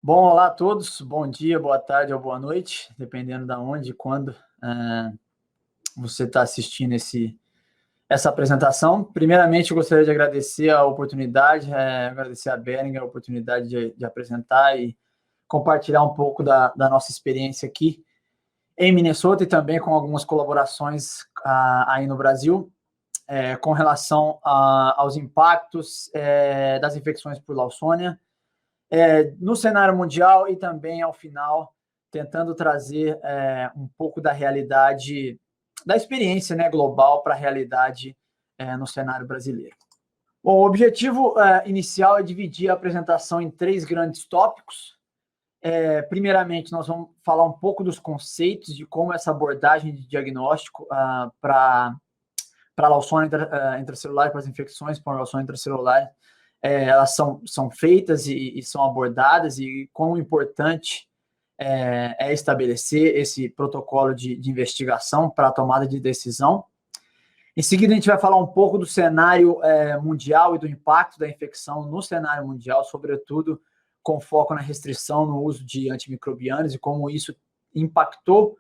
Bom, olá a todos, bom dia, boa tarde ou boa noite, dependendo de onde e quando você está assistindo essa apresentação. Primeiramente, eu gostaria de agradecer a oportunidade, agradecer a Behringer a oportunidade de apresentar e compartilhar um pouco da nossa experiência aqui em Minnesota e também com algumas colaborações aí no Brasil, com relação aos impactos das infecções por Lawsonia, no cenário mundial e também, ao final, tentando trazer um pouco da realidade, da experiência, né, global para a realidade no cenário brasileiro. Bom, o objetivo inicial é dividir a apresentação em 3 grandes tópicos. Primeiramente, nós vamos falar um pouco dos conceitos de como essa abordagem de diagnóstico para Lawsonia intracelular, para as infecções por Lawsonia intracelular, elas são feitas e são abordadas, e quão importante é estabelecer esse protocolo de investigação para a tomada de decisão. Em seguida, a gente vai falar um pouco do cenário mundial e do impacto da infecção no cenário mundial, sobretudo com foco na restrição no uso de antimicrobianos e como isso impactou,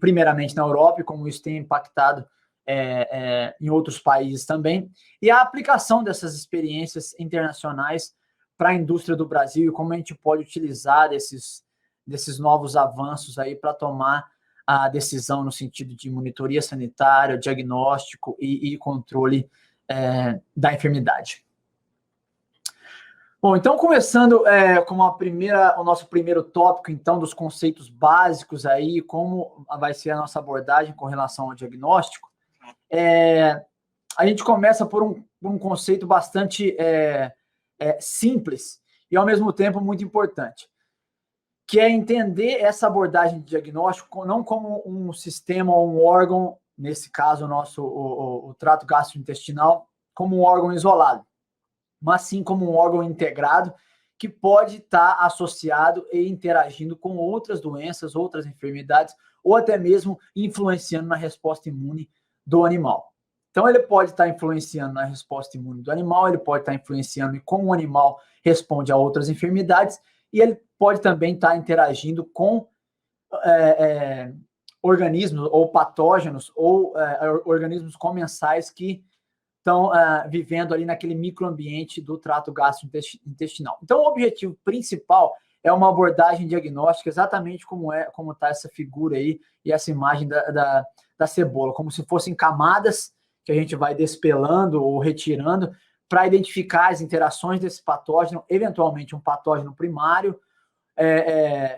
primeiramente na Europa, e como isso tem impactado em outros países também, e a aplicação dessas experiências internacionais para a indústria do Brasil e como a gente pode utilizar desses novos avanços aí para tomar a decisão no sentido de monitoria sanitária, diagnóstico e controle da enfermidade. Bom, então começando com o nosso primeiro tópico, então, dos conceitos básicos aí, como vai ser a nossa abordagem com relação ao diagnóstico. A gente começa por um conceito bastante simples e, ao mesmo tempo, muito importante, que é entender essa abordagem de diagnóstico não como um sistema ou um órgão, nesse caso o trato gastrointestinal, como um órgão isolado, mas sim como um órgão integrado que pode estar associado e interagindo com outras doenças, outras enfermidades, ou até mesmo influenciando na resposta imune do animal. Então, ele pode estar influenciando na resposta imune do animal, ele pode estar influenciando em como o animal responde a outras enfermidades, e ele pode também estar interagindo com organismos ou patógenos ou organismos comensais que estão vivendo ali naquele microambiente do trato gastrointestinal. Então, o objetivo principal é uma abordagem diagnóstica, exatamente como está essa figura aí e essa imagem da cebola, como se fossem camadas que a gente vai despelando ou retirando para identificar as interações desse patógeno, eventualmente um patógeno primário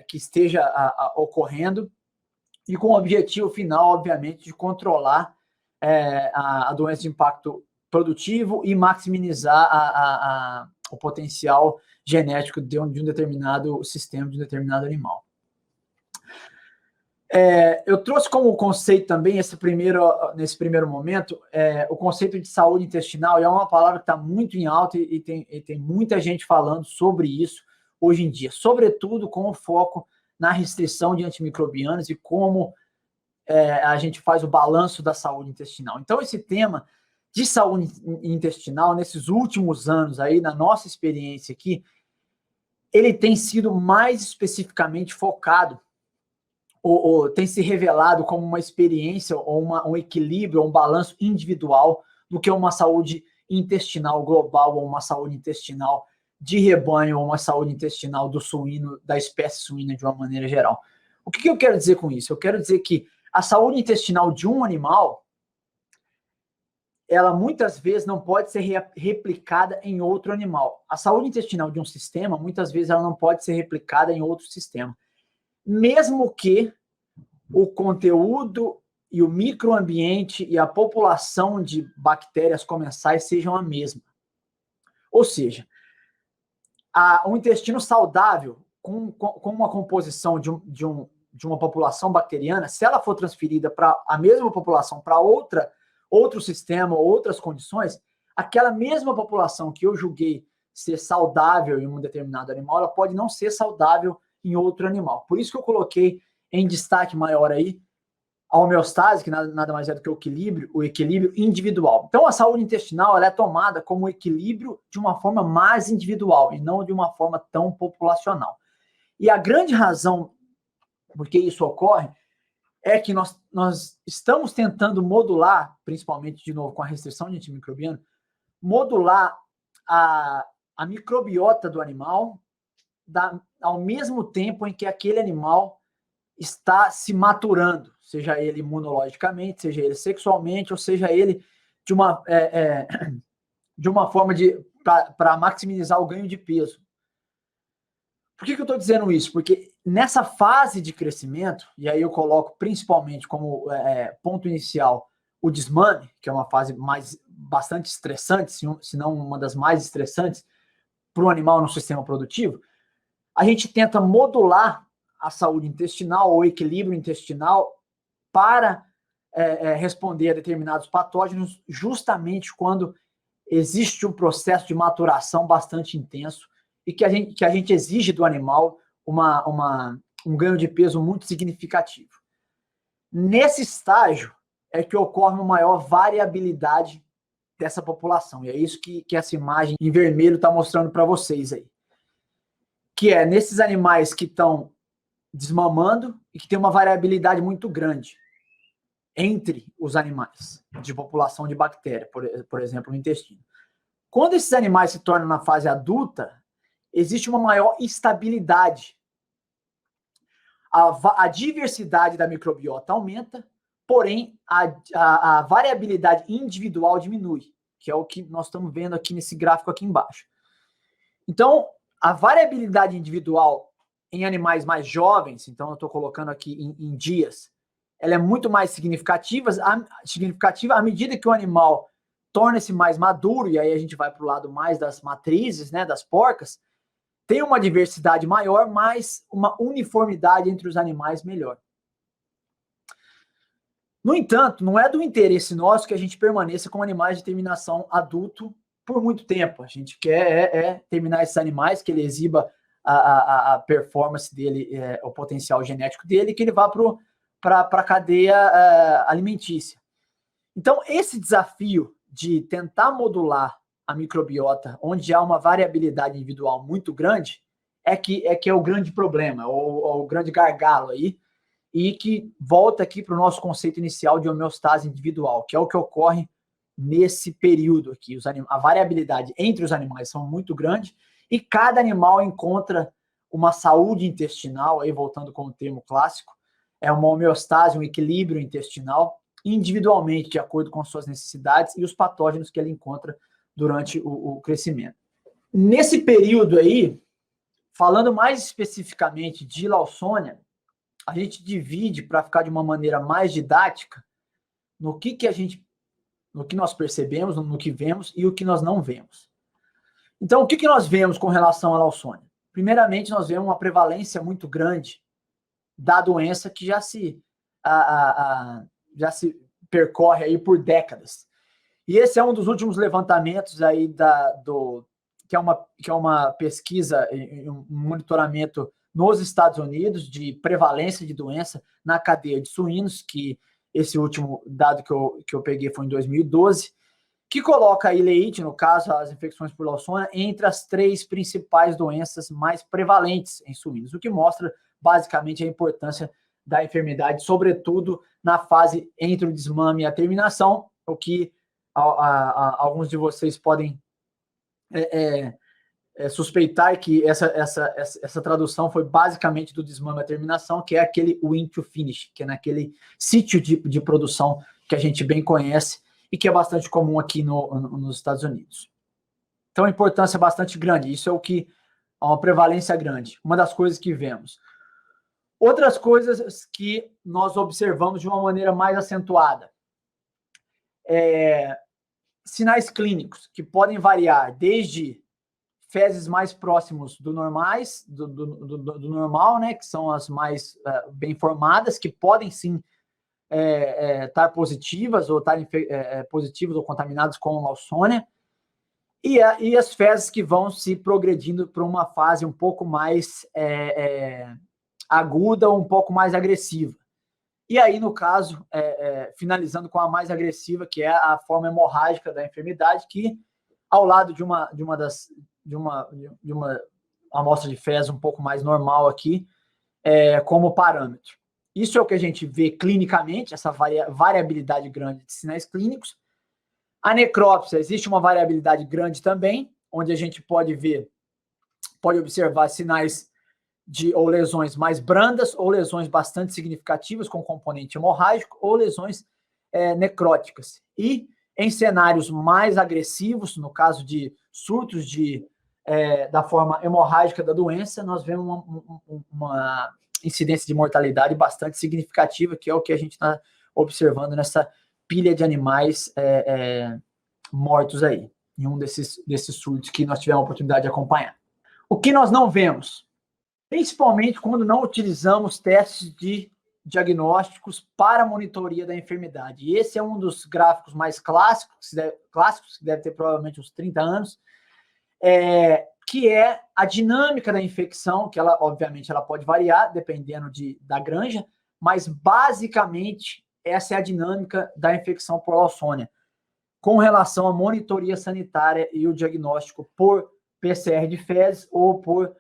que esteja ocorrendo, e com o objetivo final, obviamente, de controlar a doença de impacto produtivo e maximizar o potencial genético de um determinado sistema, de um determinado animal. Eu trouxe como conceito também, nesse primeiro momento, o conceito de saúde intestinal, e é uma palavra que está muito em alta e tem muita gente falando sobre isso hoje em dia, sobretudo com o foco na restrição de antimicrobianos e como a gente faz o balanço da saúde intestinal. Então, esse tema de saúde intestinal, nesses últimos anos aí, na nossa experiência aqui, ele tem sido mais especificamente focado, ou tem se revelado como uma experiência, ou um equilíbrio, ou um balanço individual, do que uma saúde intestinal global, ou uma saúde intestinal de rebanho, ou uma saúde intestinal do suíno, da espécie suína de uma maneira geral. O que eu quero dizer com isso? Eu quero dizer que a saúde intestinal de um animal, ela muitas vezes não pode ser replicada em outro animal. A saúde intestinal de um sistema, muitas vezes ela não pode ser replicada em outro sistema, mesmo que o conteúdo e o microambiente e a população de bactérias comensais sejam a mesma. Ou seja, um intestino saudável, com uma composição de uma população bacteriana, se ela for transferida para a mesma população, para outro sistema, outras condições, aquela mesma população que eu julguei ser saudável em um determinado animal, ela pode não ser saudável em outro animal. Por isso que eu coloquei em destaque maior aí a homeostase, que nada mais é do que o equilíbrio individual. Então, a saúde intestinal ela é tomada como equilíbrio de uma forma mais individual e não de uma forma tão populacional. E a grande razão por que isso ocorre é que nós estamos tentando modular, principalmente, de novo, com a restrição de antimicrobiano, modular a microbiota do animal ao mesmo tempo em que aquele animal está se maturando, seja ele imunologicamente, seja ele sexualmente, ou seja ele de uma forma para maximizar o ganho de peso. Por que eu estou dizendo isso? Porque nessa fase de crescimento, e aí eu coloco principalmente como ponto inicial o desmame, que é uma fase bastante estressante, se não uma das mais estressantes para o animal no sistema produtivo, a gente tenta modular a saúde intestinal ou equilíbrio intestinal para responder a determinados patógenos justamente quando existe um processo de maturação bastante intenso e que a gente exige do animal um ganho de peso muito significativo. Nesse estágio é que ocorre uma maior variabilidade dessa população, e é isso que essa imagem em vermelho está mostrando para vocês aí. Que é nesses animais que estão desmamando e que tem uma variabilidade muito grande entre os animais de população de bactéria, por exemplo, no intestino. Quando esses animais se tornam na fase adulta, existe uma maior estabilidade. A diversidade da microbiota aumenta, porém a variabilidade individual diminui, que é o que nós estamos vendo aqui nesse gráfico aqui embaixo. Então, a variabilidade individual em animais mais jovens, então eu estou colocando aqui em dias, ela é muito mais significativa à medida que o animal torna-se mais maduro, e aí a gente vai para o lado mais das matrizes, né, das porcas, tem uma diversidade maior, mas uma uniformidade entre os animais melhor. No entanto, não é do interesse nosso que a gente permaneça com animais de terminação adulto por muito tempo. A gente quer terminar esses animais, que ele exiba a performance dele, o potencial genético dele, que ele vá para a cadeia alimentícia. Então, esse desafio de tentar modular a microbiota, onde há uma variabilidade individual muito grande, é que é o grande problema, ou o grande gargalo aí, e que volta aqui para o nosso conceito inicial de homeostase individual, que é o que ocorre nesse período aqui. A variabilidade entre os animais são muito grande e cada animal encontra uma saúde intestinal, aí voltando com o termo clássico, é uma homeostase, um equilíbrio intestinal, individualmente, de acordo com suas necessidades e os patógenos que ele encontra durante o crescimento. Nesse período aí, falando mais especificamente de Lawsonia, a gente divide, para ficar de uma maneira mais didática, no que nós percebemos, no que vemos e o que nós não vemos. Então, o que nós vemos com relação à Lawsonia? Primeiramente, nós vemos uma prevalência muito grande da doença que já se percorre aí por décadas. E esse é um dos últimos levantamentos aí que é uma pesquisa, um monitoramento nos Estados Unidos de prevalência de doença na cadeia de suínos, que esse último dado que eu peguei foi em 2012, que coloca a ileite, no caso, as infecções por Lawsonia, entre as 3 principais doenças mais prevalentes em suínos, o que mostra basicamente a importância da enfermidade, sobretudo na fase entre o desmame e a terminação, o que alguns de vocês podem suspeitar que essa tradução foi basicamente do desmame à terminação, que é aquele win to finish, que é naquele sítio de produção que a gente bem conhece e que é bastante comum aqui nos Estados Unidos. Então, a importância é bastante grande. Isso é uma prevalência grande. Uma das coisas que vemos. Outras coisas que nós observamos de uma maneira mais acentuada. Sinais clínicos, que podem variar desde fezes mais próximos do normal, né, que são as mais bem formadas, que podem sim estar positivas ou estar positivas ou contaminadas com Lawsonia, e as fezes que vão se progredindo para uma fase um pouco mais aguda ou um pouco mais agressiva. E aí, no caso, finalizando com a mais agressiva, que é a forma hemorrágica da enfermidade, que ao lado de uma amostra de fezes um pouco mais normal aqui, como parâmetro. Isso é o que a gente vê clinicamente, essa variabilidade grande de sinais clínicos. A necrópsia, existe uma variabilidade grande também, onde a gente pode observar sinais ou lesões mais brandas, ou lesões bastante significativas com componente hemorrágico, ou lesões necróticas. E em cenários mais agressivos, no caso de surtos da forma hemorrágica da doença, nós vemos uma incidência de mortalidade bastante significativa, que é o que a gente está observando nessa pilha de animais mortos aí, em um desses surtos que nós tivemos a oportunidade de acompanhar. O que nós não vemos? Principalmente quando não utilizamos testes de diagnósticos para monitoria da enfermidade. E esse é um dos gráficos mais clássicos, que deve ter provavelmente uns 30 anos, que é a dinâmica da infecção, que ela, obviamente, ela pode variar dependendo da granja, mas basicamente essa é a dinâmica da infecção por Lawsonia, com relação à monitoria sanitária e o diagnóstico por PCR de fezes ou por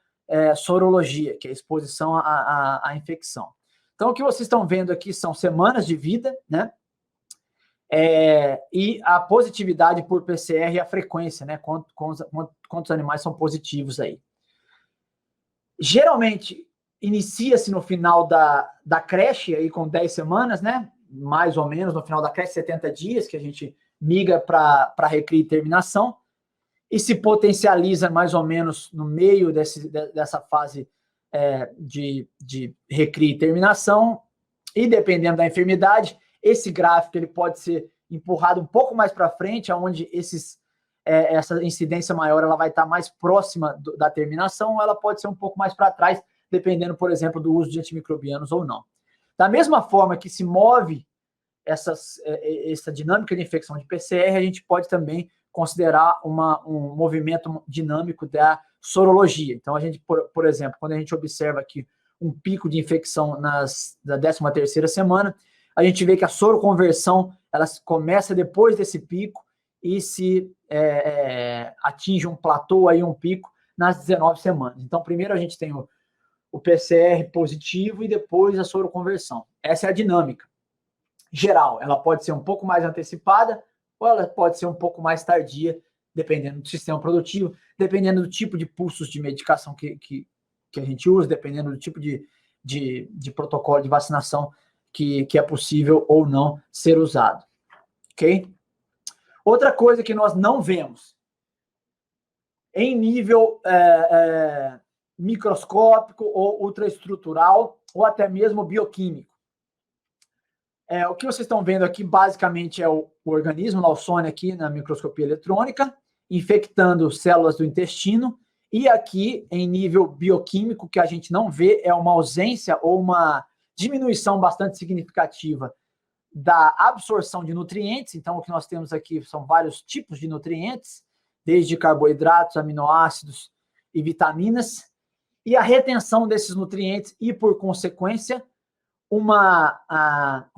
sorologia, que é a exposição à infecção. Então, o que vocês estão vendo aqui são semanas de vida, né? E a positividade por PCR e a frequência, né? Quantos animais são positivos aí. Geralmente, inicia-se no final da creche, aí com 10 semanas, né? Mais ou menos, no final da creche, 70 dias, que a gente migra para recria e terminação, e se potencializa mais ou menos no meio dessa fase de recria e terminação, e dependendo da enfermidade, esse gráfico ele pode ser empurrado um pouco mais para frente, onde essa incidência maior ela vai estar mais próxima da terminação, ou ela pode ser um pouco mais para trás, dependendo, por exemplo, do uso de antimicrobianos ou não. Da mesma forma que se move essa dinâmica de infecção de PCR, a gente pode também considerar um movimento dinâmico da sorologia. Então, a gente, por exemplo, quando a gente observa aqui um pico de infecção da 13ª semana, a gente vê que a soroconversão ela começa depois desse pico e se atinge um platô, aí, um pico, nas 19 semanas. Então, primeiro a gente tem o PCR positivo e depois a soroconversão. Essa é a dinâmica geral. Ela pode ser um pouco mais antecipada ou ela pode ser um pouco mais tardia, dependendo do sistema produtivo, dependendo do tipo de pulsos de medicação que a gente usa, dependendo do tipo de protocolo de vacinação que é possível ou não ser usado. Ok? Outra coisa que nós não vemos em nível microscópico ou ultraestrutural ou até mesmo bioquímico. O que vocês estão vendo aqui basicamente é o organismo Lawsonia aqui na microscopia eletrônica, infectando células do intestino, e aqui em nível bioquímico que a gente não vê é uma ausência ou uma diminuição bastante significativa da absorção de nutrientes. Então, o que nós temos aqui são vários tipos de nutrientes, desde carboidratos, aminoácidos e vitaminas, e a retenção desses nutrientes e, por consequência, uma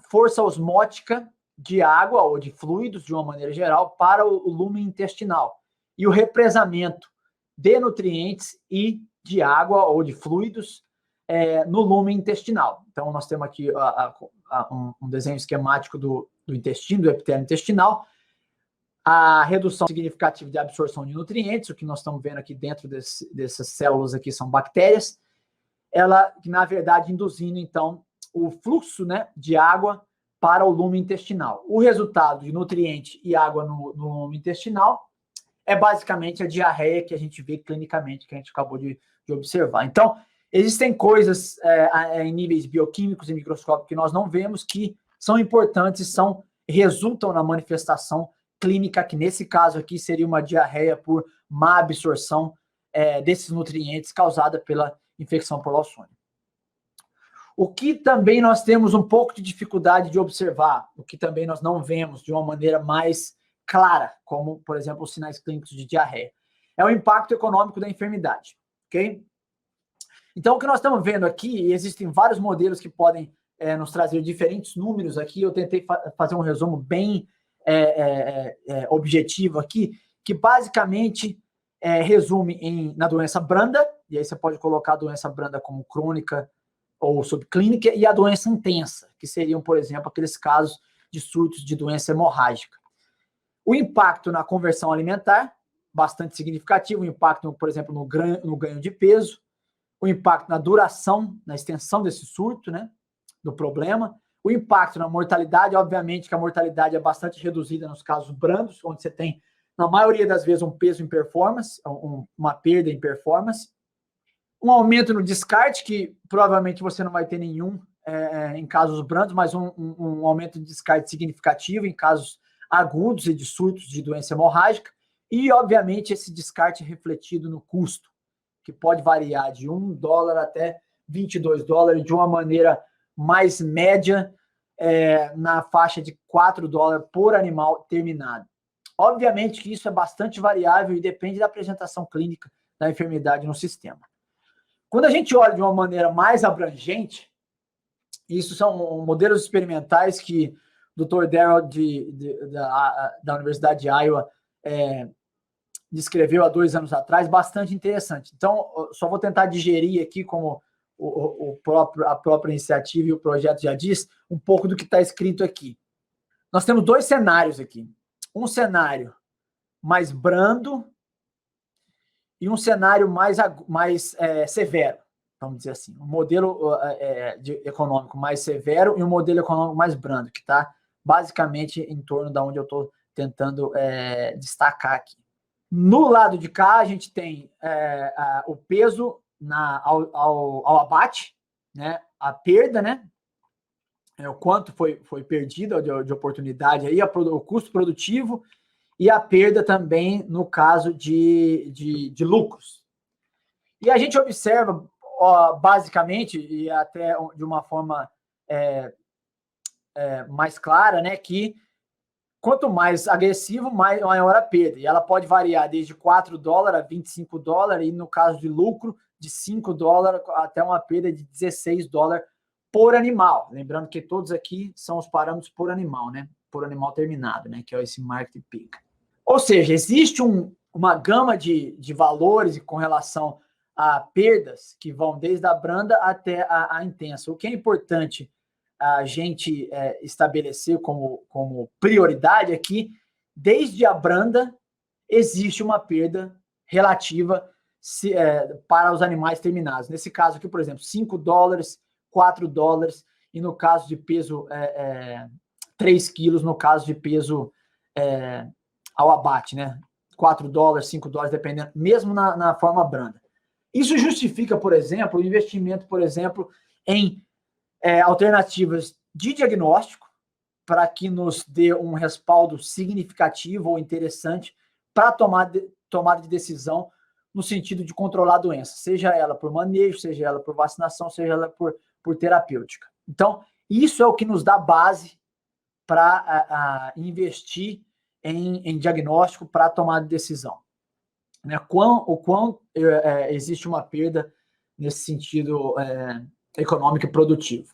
força osmótica de água ou de fluidos, de uma maneira geral, para o lumen intestinal. E o represamento de nutrientes e de água ou de fluidos no lumen intestinal. Então, nós temos aqui um desenho esquemático do intestino, do epitélio intestinal, a redução significativa de absorção de nutrientes, o que nós estamos vendo aqui dentro dessas células aqui são bactérias, ela, na verdade, induzindo, então, o fluxo, né, de água para o lumen intestinal. O resultado de nutriente e água no lumen intestinal é basicamente a diarreia que a gente vê clinicamente, que a gente acabou de observar. Então, existem coisas em níveis bioquímicos e microscópicos que nós não vemos, que são importantes, resultam na manifestação clínica, que nesse caso aqui seria uma diarreia por má absorção desses nutrientes causada pela infecção por Lawsonia. O que também nós temos um pouco de dificuldade de observar, o que também nós não vemos de uma maneira mais clara, como, por exemplo, os sinais clínicos de diarreia, é o impacto econômico da enfermidade, ok? Então, o que nós estamos vendo aqui, e existem vários modelos que podem nos trazer diferentes números aqui. Eu tentei fazer um resumo bem objetivo aqui, que basicamente resume na doença branda, e aí você pode colocar a doença branda como crônica ou subclínica, e a doença intensa, que seriam, por exemplo, aqueles casos de surtos de doença hemorrágica. O impacto na conversão alimentar, bastante significativo, o impacto, por exemplo, no ganho de peso, o impacto na duração, na extensão desse surto, né, do problema, o impacto na mortalidade, obviamente que a mortalidade é bastante reduzida nos casos brandos, onde você tem, na maioria das vezes, um peso em performance, uma perda em performance, um aumento no descarte, que provavelmente você não vai ter nenhum em casos brandos, mas um aumento de descarte significativo em casos agudos e de surtos de doença hemorrágica, e, obviamente, esse descarte refletido no custo, que pode variar de $1 até $22, de uma maneira mais média, na faixa de $4 por animal terminado. Obviamente que isso é bastante variável e depende da apresentação clínica da enfermidade no sistema. Quando a gente olha de uma maneira mais abrangente, isso são modelos experimentais que o Dr. Darrell da Universidade de Iowa descreveu há 2 anos atrás, bastante interessante. Então, só vou tentar digerir aqui, como a própria iniciativa e o projeto já diz, um pouco do que está escrito aqui. Nós temos 2 cenários aqui. Um cenário mais brando e um cenário mais severo, vamos dizer assim. Um modelo econômico mais severo e um modelo econômico mais brando, que está basicamente em torno de onde eu estou tentando destacar aqui. No lado de cá, a gente tem o peso ao abate, né? A perda, né? O quanto foi perdido de oportunidade, aí, o custo produtivo e a perda também no caso de lucros. E a gente observa, basicamente, e até de uma forma mais clara, né, que quanto mais agressivo, maior a perda. E ela pode variar desde $4 a $25, e no caso de lucro, de $5 até uma perda de $16 por animal. Lembrando que todos aqui são os parâmetros por animal, né? Por animal terminado, né? Que é esse market peak. Ou seja, existe uma gama de valores com relação a perdas que vão desde a branda até a intensa. O que é importante a gente estabelecer como prioridade é que, desde a branda, existe uma perda relativa para os animais terminados. Nesse caso aqui, por exemplo, $5, $4, e no caso de peso 3 quilos, no caso de peso ao abate, né? $4, $5, dependendo, mesmo na forma branda. Isso justifica, por exemplo, o investimento, por exemplo, em alternativas de diagnóstico, para que nos dê um respaldo significativo ou interessante para tomada de decisão no sentido de controlar a doença, seja ela por manejo, seja ela por vacinação, seja ela por terapêutica. Então, isso é o que nos dá base para investir em diagnóstico para tomar decisão. Né? O quão existe uma perda nesse sentido econômico e produtivo.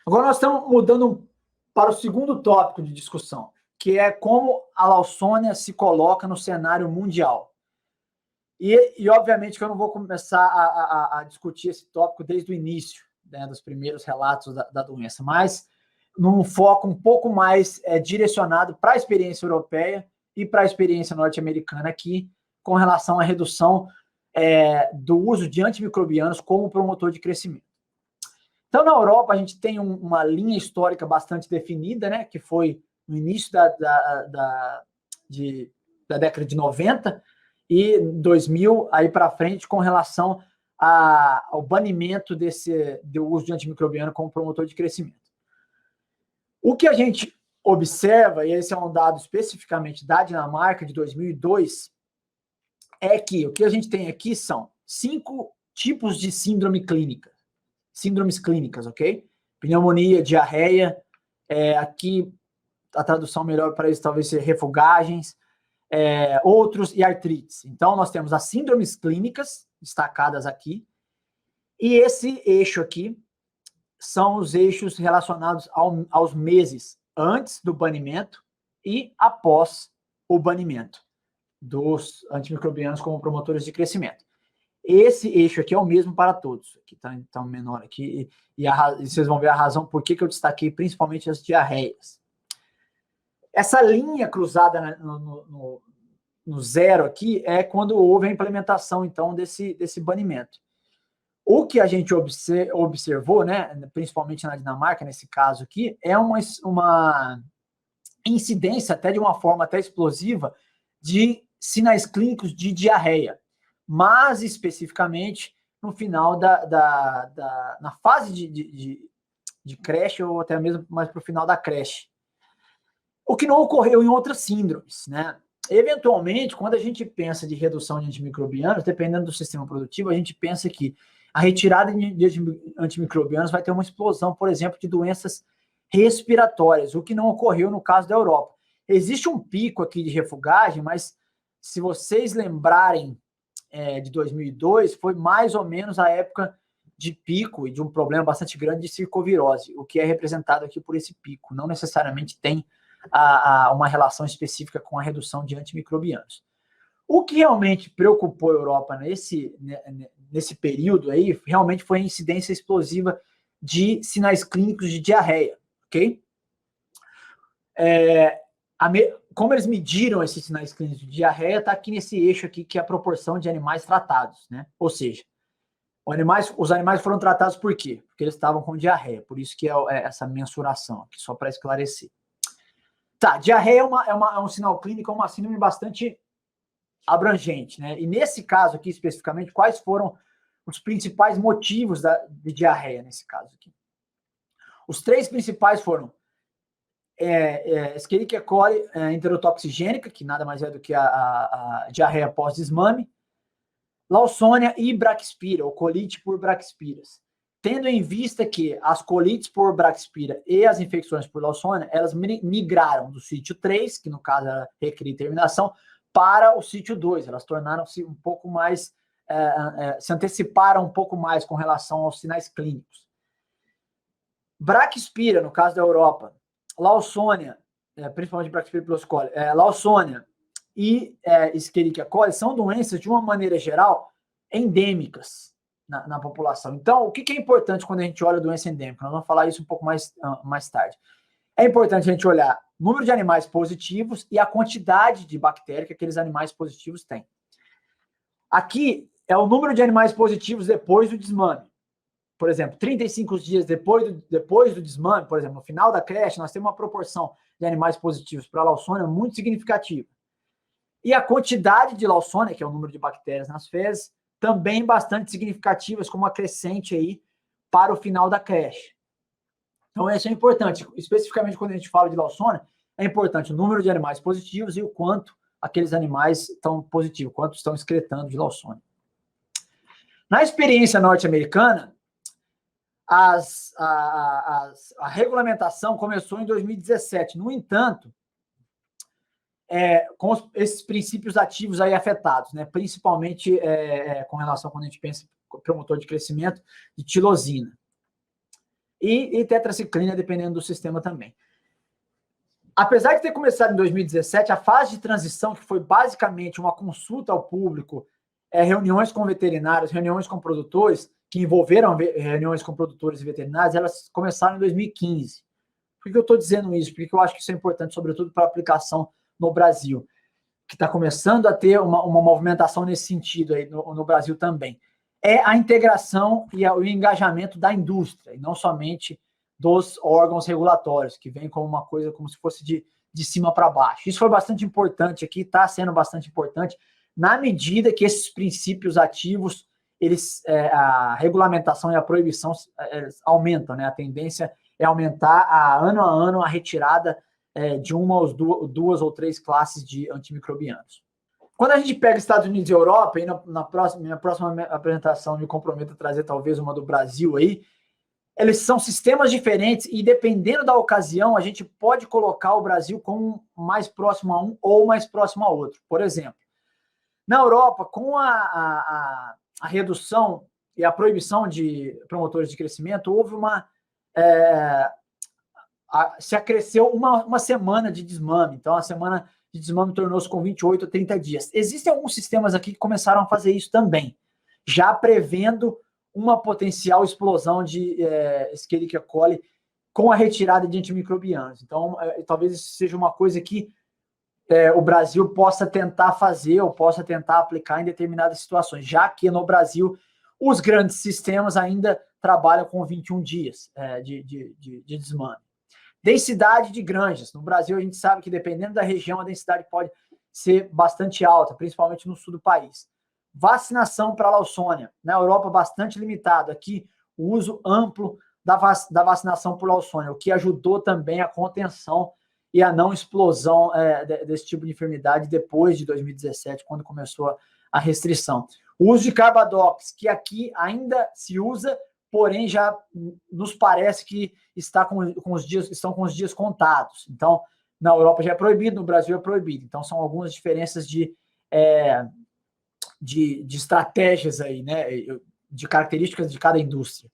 Agora nós estamos mudando para o segundo tópico de discussão, que é como a Lawsonia se coloca no cenário mundial. E obviamente que eu não vou começar a discutir esse tópico desde o início, né, dos primeiros relatos da doença, mas num foco um pouco mais direcionado para a experiência europeia e para a experiência norte-americana aqui, com relação à redução do uso de antimicrobianos como promotor de crescimento. Então, na Europa, a gente tem uma linha histórica bastante definida, né, que foi no início da década de 90 e 2000, aí para frente, com relação ao banimento do uso de antimicrobiano como promotor de crescimento. O que a gente observa, e esse é um dado especificamente da Dinamarca, de 2002, é que o que a gente tem aqui são 5 tipos de síndromes clínicas, ok? Pneumonia, diarreia, aqui a tradução melhor para isso talvez seja refugagens, outros e artrites. Então, nós temos as síndromes clínicas destacadas aqui, e esse eixo aqui são os eixos relacionados aos meses antes do banimento e após o banimento dos antimicrobianos como promotores de crescimento. Esse eixo aqui é o mesmo para todos. Aqui está então menor aqui. E vocês vão ver a razão por que eu destaquei principalmente as diarreias. Essa linha cruzada no zero aqui é quando houve a implementação, então, desse banimento. O que a gente observou, né, principalmente na Dinamarca, nesse caso aqui, é uma incidência, até de uma forma até explosiva, de sinais clínicos de diarreia, mas especificamente no final na fase de creche, ou até mesmo mais para o final da creche. O que não ocorreu em outras síndromes, né? Eventualmente, quando a gente pensa de redução de antimicrobianos, dependendo do sistema produtivo, a gente pensa que a retirada de antimicrobianos vai ter uma explosão, por exemplo, de doenças respiratórias, o que não ocorreu no caso da Europa. Existe um pico aqui de refugagem, mas se vocês lembrarem de 2002, foi mais ou menos a época de pico e de um problema bastante grande de circovirose, o que é representado aqui por esse pico. Não necessariamente tem uma relação específica com a redução de antimicrobianos. O que realmente preocupou a Europa nesse período aí, realmente foi a incidência explosiva de sinais clínicos de diarreia, ok? Como eles mediram esses sinais clínicos de diarreia, está aqui nesse eixo aqui, que é a proporção de animais tratados, né? Ou seja, os animais foram tratados por quê? Porque eles estavam com diarreia, por isso que é essa mensuração aqui, só para esclarecer. Tá, diarreia é um sinal clínico, é uma síndrome bastante abrangente, né? E nesse caso aqui, especificamente, quais foram os principais motivos de diarreia nesse caso aqui? Os 3 principais foram Escherichia coli enterotoxigênica, que nada mais é do que a diarreia pós-desmame, Lawsonia e Braxpira, ou colite por Braxpiras. Tendo em vista que as colites por Braxpira e as infecções por Lawsonia, elas migraram do sítio 3, que no caso era recria e terminação, para o sítio 2. Elas tornaram-se um pouco mais, se anteciparam um pouco mais com relação aos sinais clínicos. Braxpira, no caso da Europa, Lawsonia, principalmente Braxpira pyloscoli, Lawsonia e Escherichia coli são doenças, de uma maneira geral, endêmicas na população. Então, o que é importante quando a gente olha a doença endêmica? Nós vamos falar isso um pouco mais tarde. É importante a gente olhar o número de animais positivos e a quantidade de bactéria que aqueles animais positivos têm. Aqui é o número de animais positivos depois do desmame. Por exemplo, 35 dias depois do desmame, por exemplo, no final da creche, nós temos uma proporção de animais positivos para a Lawsonia muito significativa. E a quantidade de Lawsonia, que é o número de bactérias nas fezes, também bastante significativas, como uma crescente aí para o final da creche. Então, isso é importante. Especificamente quando a gente fala de Lawsonia, é importante o número de animais positivos e o quanto aqueles animais estão positivos, quanto estão excretando de Lawsonia. Na experiência norte-americana, a regulamentação começou em 2017. No entanto, com esses princípios ativos aí afetados, né? Principalmente com relação, quando a gente pensa em promotor de crescimento, de tirosina. E tetraciclina, dependendo do sistema também. Apesar de ter começado em 2017, a fase de transição, que foi basicamente uma consulta ao público, reuniões com veterinários, reuniões com produtores, que envolveram reuniões com produtores e veterinários, elas começaram em 2015. Por que eu estou dizendo isso? Porque eu acho que isso é importante, sobretudo para a aplicação no Brasil, que está começando a ter uma movimentação nesse sentido aí no Brasil também. É a integração e o engajamento da indústria, e não somente dos órgãos regulatórios, que vem como uma coisa como se fosse de cima para baixo. Isso foi bastante importante aqui, está sendo bastante importante, na medida que esses princípios ativos, a regulamentação e a proibição aumentam, né? A tendência é aumentar a ano a retirada de uma ou 2 ou 3 classes de antimicrobianos. Quando a gente pega Estados Unidos e Europa, e minha próxima apresentação me comprometo a trazer talvez uma do Brasil aí, eles são sistemas diferentes e, dependendo da ocasião, a gente pode colocar o Brasil como mais próximo a um ou mais próximo a outro. Por exemplo, na Europa, com a redução e a proibição de promotores de crescimento, houve uma se acresceu uma semana de desmame. Então, a semana de desmame tornou-se com 28 a 30 dias. Existem alguns sistemas aqui que começaram a fazer isso também, já prevendo uma potencial explosão de Escherichia coli com a retirada de antimicrobianos. Então, talvez isso seja uma coisa que o Brasil possa tentar fazer ou possa tentar aplicar em determinadas situações, já que no Brasil os grandes sistemas ainda trabalham com 21 dias de desmame. Densidade de granjas. No Brasil, a gente sabe que, dependendo da região, a densidade pode ser bastante alta, principalmente no sul do país. Vacinação para a Lawsonia. Na Europa, bastante limitado. Aqui, o uso amplo da vacinação por Lawsonia, o que ajudou também a contenção e a não explosão desse tipo de enfermidade depois de 2017, quando começou a restrição. O uso de Carbadox, que aqui ainda se usa, porém já nos parece que estão com os dias contados. Então, na Europa já é proibido, no Brasil é proibido. Então, são algumas diferenças de estratégias aí, né? De características de cada indústria.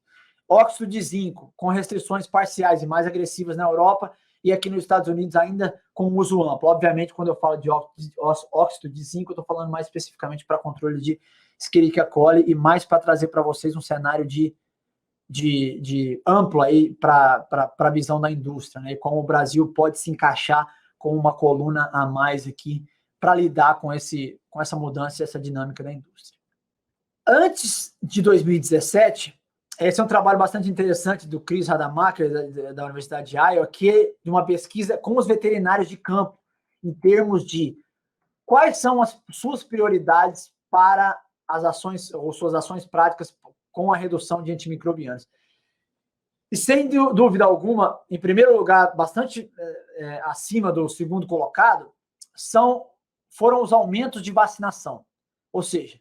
Óxido de zinco, com restrições parciais e mais agressivas na Europa, e aqui nos Estados Unidos ainda com uso amplo. Obviamente, quando eu falo de óxido de zinco, eu estou falando mais especificamente para controle de Escherichia coli e mais para trazer para vocês um cenário de amplo aí para a visão da indústria, né? E como o Brasil pode se encaixar com uma coluna a mais aqui para lidar com essa mudança e essa dinâmica da indústria. Antes de 2017, esse é um trabalho bastante interessante do Chris Rademacher, da Universidade de Iowa, que é de uma pesquisa com os veterinários de campo, em termos de quais são as suas prioridades para as ações, ou suas ações práticas com a redução de antimicrobianos. E sem dúvida alguma, em primeiro lugar, bastante acima do segundo colocado, foram os aumentos de vacinação. Ou seja,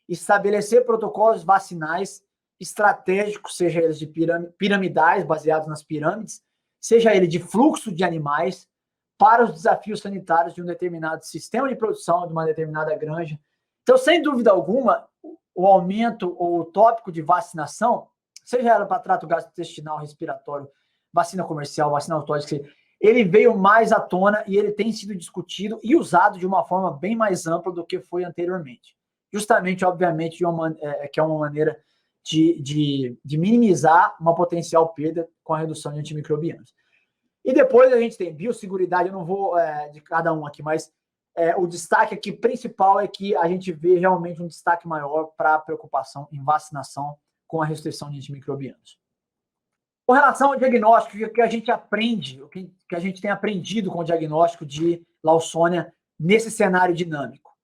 estabelecer protocolos vacinais estratégicos, seja eles de piramidais, baseados nas pirâmides, seja ele de fluxo de animais, para os desafios sanitários de um determinado sistema de produção, de uma determinada granja. Então, sem dúvida alguma, o aumento ou o tópico de vacinação, seja ela para trato gastrointestinal, respiratório, vacina comercial, vacina autótica, ele veio mais à tona e ele tem sido discutido e usado de uma forma bem mais ampla do que foi anteriormente. Justamente, obviamente, que é uma maneira de minimizar uma potencial perda com a redução de antimicrobianos. E depois a gente tem biosseguridade, eu não vou de cada um aqui, mas o destaque aqui principal é que a gente vê realmente um destaque maior para a preocupação em vacinação com a restrição de antimicrobianos. Com relação ao diagnóstico, o que a gente aprende, o que a gente tem aprendido com o diagnóstico de Lawsonia nesse cenário dinâmico?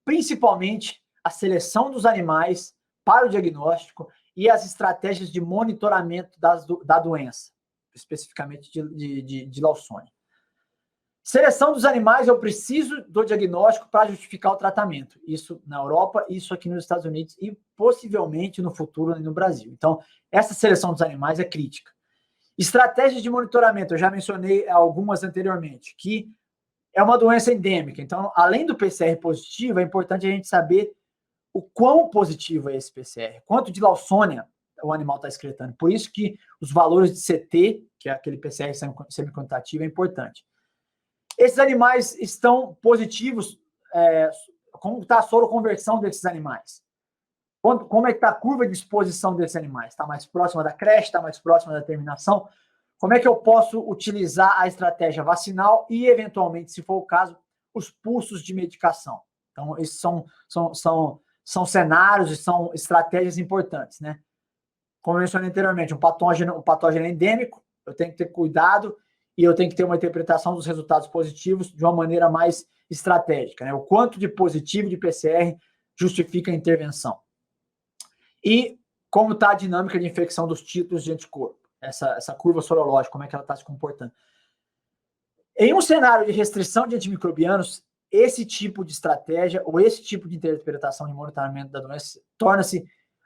Principalmente a seleção dos animais para o diagnóstico e as estratégias de monitoramento da doença, especificamente de Lawsonia. Seleção dos animais, eu preciso do diagnóstico para justificar o tratamento. Isso na Europa, isso aqui nos Estados Unidos e possivelmente no futuro no Brasil. Então, essa seleção dos animais é crítica. Estratégias de monitoramento, eu já mencionei algumas anteriormente, que é uma doença endêmica. Então, além do PCR positivo, é importante a gente saber o quão positivo é esse PCR, quanto de Lawsonia o animal está excretando. Por isso que os valores de CT, que é aquele PCR semi-quantitativo, é importante. Esses animais estão positivos, como está a soroconversão desses animais? Como é que está a curva de exposição desses animais? Está mais próxima da creche, está mais próxima da terminação? Como é que eu posso utilizar a estratégia vacinal e, eventualmente, se for o caso, os pulsos de medicação? Então, esses são cenários e são estratégias importantes, né? Como eu mencionei anteriormente, um patógeno endêmico, eu tenho que ter cuidado e eu tenho que ter uma interpretação dos resultados positivos de uma maneira mais estratégica, né? O quanto de positivo de PCR justifica a intervenção. E como está a dinâmica de infecção dos títulos de anticorpo, essa curva sorológica, como é que ela está se comportando. Em um cenário de restrição de antimicrobianos, esse tipo de estratégia ou esse tipo de interpretação de monitoramento da doença torna-se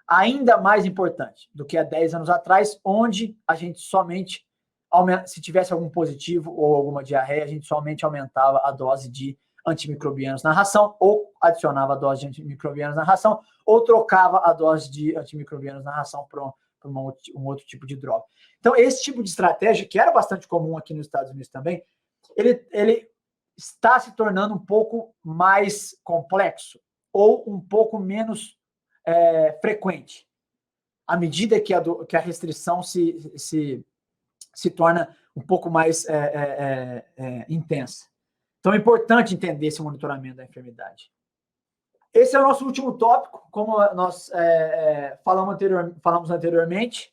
ainda mais importante do que há 10 anos atrás, onde a gente somente, se tivesse algum positivo ou alguma diarreia, a gente somente aumentava a dose de antimicrobianos na ração, ou adicionava a dose de antimicrobianos na ração, ou trocava a dose de antimicrobianos na ração um outro tipo de droga. Então, esse tipo de estratégia, que era bastante comum aqui nos Estados Unidos também, ele está se tornando um pouco mais complexo ou um pouco menos frequente, à medida que a restrição se torna um pouco mais intensa. Então, é importante entender esse monitoramento da enfermidade. Esse é o nosso último tópico. Como nós falamos anteriormente,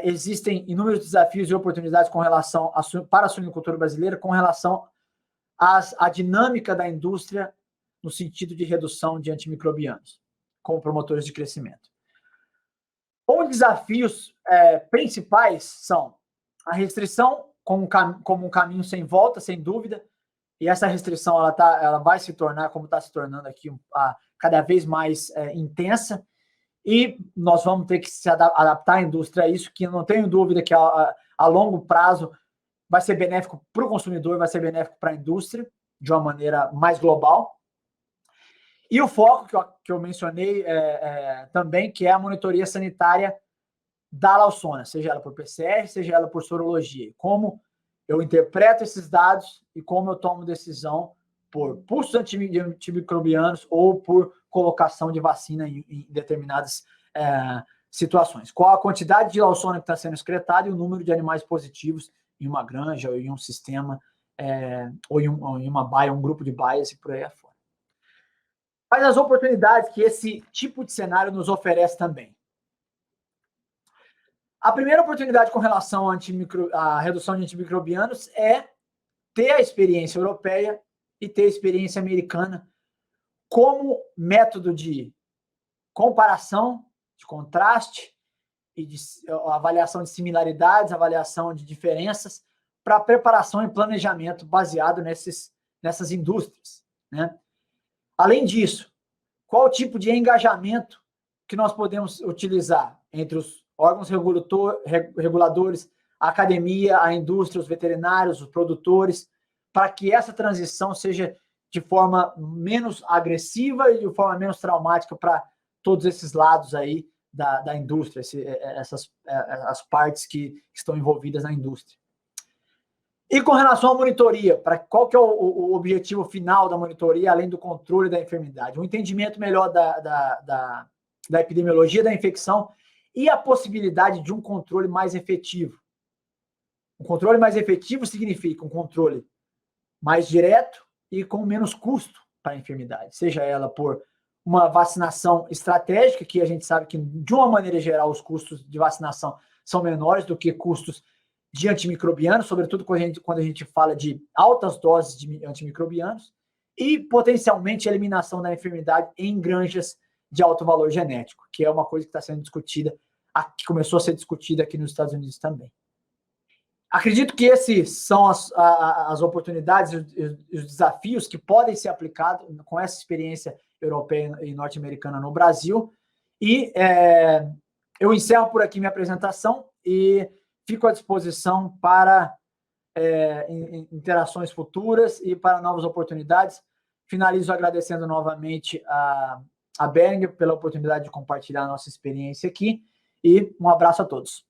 existem inúmeros desafios e oportunidades para a suinocultura brasileira com relação à dinâmica da indústria no sentido de redução de antimicrobianos, como promotores de crescimento. Os desafios principais são a restrição como um caminho sem volta, sem dúvida, e essa restrição ela vai se tornar, como está se tornando aqui, cada vez mais intensa, e nós vamos ter que se adaptar à indústria a isso, que não tenho dúvida que a longo prazo vai ser benéfico para o consumidor, vai ser benéfico para a indústria, de uma maneira mais global. E o foco que eu mencionei também, que é a monitoria sanitária da Lawsona, seja ela por PCR, seja ela por sorologia. Como eu interpreto esses dados e como eu tomo decisão por pulsos antimicrobianos ou por colocação de vacina em determinadas situações. Qual a quantidade de Lawsona que está sendo excretada e o número de animais positivos em uma granja ou em um sistema, ou em uma baia, um grupo de baias e por aí afora. Mas as oportunidades que esse tipo de cenário nos oferece também. A primeira oportunidade com relação à redução de antimicrobianos é ter a experiência europeia e ter a experiência americana como método de comparação, de contraste e de avaliação de similaridades, avaliação de diferenças para preparação e planejamento baseado nessas indústrias, né? Além disso, qual o tipo de engajamento que nós podemos utilizar entre os órgãos reguladores, a academia, a indústria, os veterinários, os produtores, para que essa transição seja de forma menos agressiva e de forma menos traumática para todos esses lados aí da indústria, as partes que estão envolvidas na indústria. E com relação à monitoria, qual que é o objetivo final da monitoria, além do controle da enfermidade? Um entendimento melhor da epidemiologia da infecção e a possibilidade de um controle mais efetivo. Um controle mais efetivo significa um controle mais direto e com menos custo para a enfermidade, seja ela por uma vacinação estratégica, que a gente sabe que, de uma maneira geral, os custos de vacinação são menores do que custos de antimicrobianos, sobretudo quando a gente fala de altas doses de antimicrobianos, e potencialmente a eliminação da enfermidade em granjas de alto valor genético, que é uma coisa que está sendo discutida, que começou a ser discutida aqui nos Estados Unidos também. Acredito que esses são as oportunidades e os desafios que podem ser aplicados com essa experiência europeia e norte-americana no Brasil. E eu encerro por aqui minha apresentação e fico à disposição para interações futuras e para novas oportunidades. Finalizo agradecendo novamente a Behringer pela oportunidade de compartilhar a nossa experiência aqui e um abraço a todos.